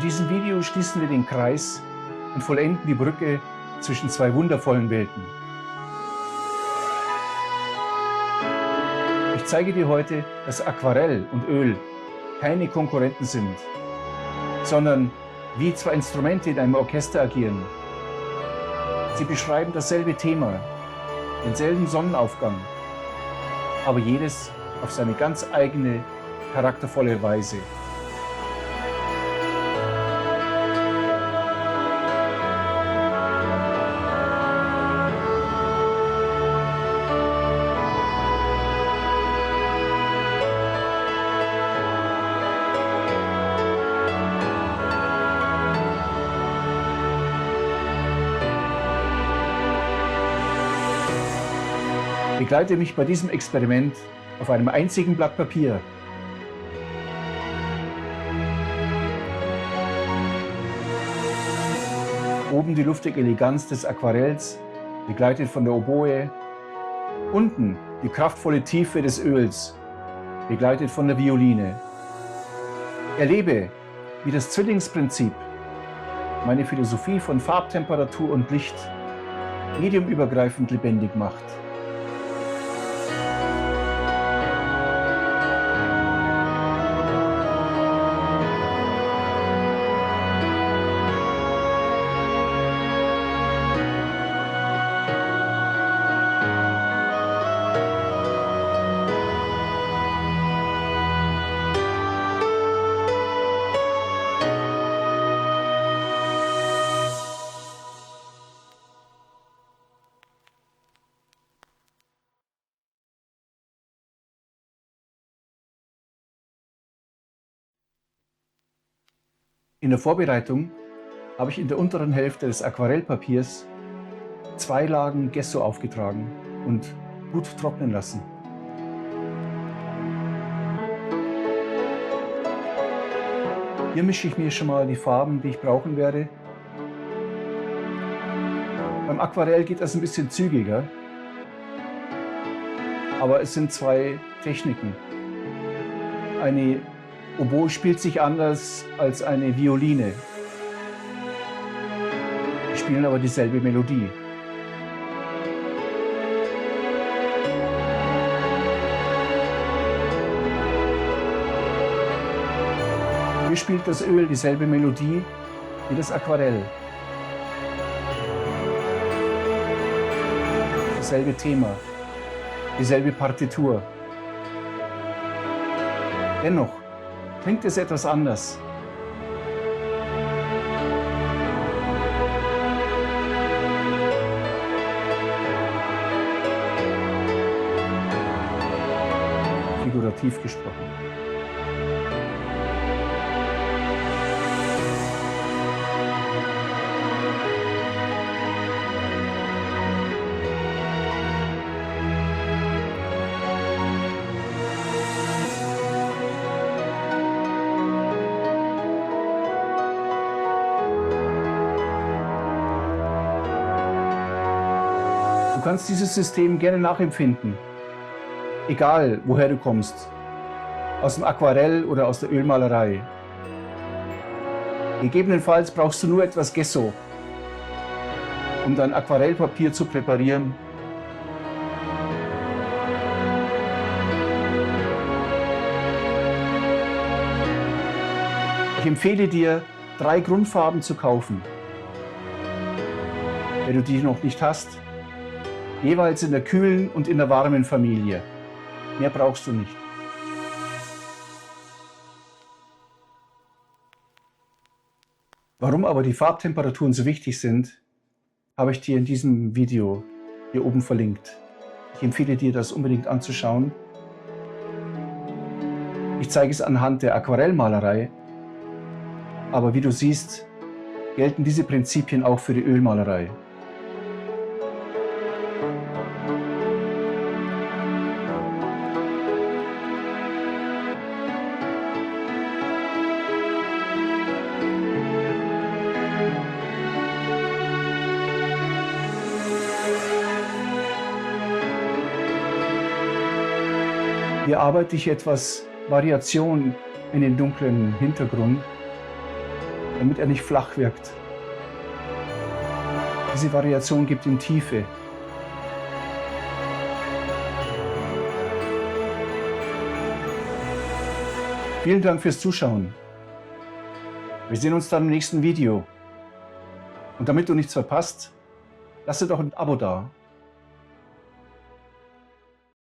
diesem Video schließen wir den Kreis und vollenden die Brücke zwischen zwei wundervollen Welten. Ich zeige dir heute, dass Aquarell und Öl keine Konkurrenten sind, sondern wie zwei Instrumente in einem Orchester agieren. Sie beschreiben dasselbe Thema, denselben Sonnenaufgang, aber jedes auf seine ganz eigene, charaktervolle Weise. Begleite mich bei diesem Experiment auf einem einzigen Blatt Papier. Oben die luftige Eleganz des Aquarells, begleitet von der Oboe. Unten die kraftvolle Tiefe des Öls, begleitet von der Violine. Erlebe, wie das Zwillingsprinzip, meine Philosophie von Farbtemperatur und Licht, mediumübergreifend lebendig macht. In der Vorbereitung habe ich in der unteren Hälfte des Aquarellpapiers 2 Lagen Gesso aufgetragen und gut trocknen lassen. Hier mische ich mir schon mal die Farben, die ich brauchen werde. Beim Aquarell geht das ein bisschen zügiger, aber es sind 2 Techniken. Eine Oboe spielt sich anders als eine Violine. Sie spielen aber dieselbe Melodie. Hier spielt das Öl dieselbe Melodie wie das Aquarell. Dasselbe Thema, dieselbe Partitur. Dennoch klingt es etwas anders. Figurativ gesprochen. Du kannst dieses System gerne nachempfinden, egal woher du kommst, aus dem Aquarell oder aus der Ölmalerei. Gegebenenfalls brauchst du nur etwas Gesso, um dein Aquarellpapier zu präparieren. Ich empfehle dir, 3 Grundfarben zu kaufen. Wenn du die noch nicht hast, jeweils in der kühlen und in der warmen Familie. Mehr brauchst du nicht. Warum aber die Farbtemperaturen so wichtig sind, habe ich dir in diesem Video hier oben verlinkt. Ich empfehle dir, das unbedingt anzuschauen. Ich zeige es anhand der Aquarellmalerei, aber wie du siehst, gelten diese Prinzipien auch für die Ölmalerei. Hier arbeite ich etwas Variation in den dunklen Hintergrund. damit er nicht flach wirkt. Diese Variation gibt ihm Tiefe. Vielen Dank fürs Zuschauen. Wir sehen uns dann im nächsten Video. Und damit du nichts verpasst, lasse doch ein Abo da.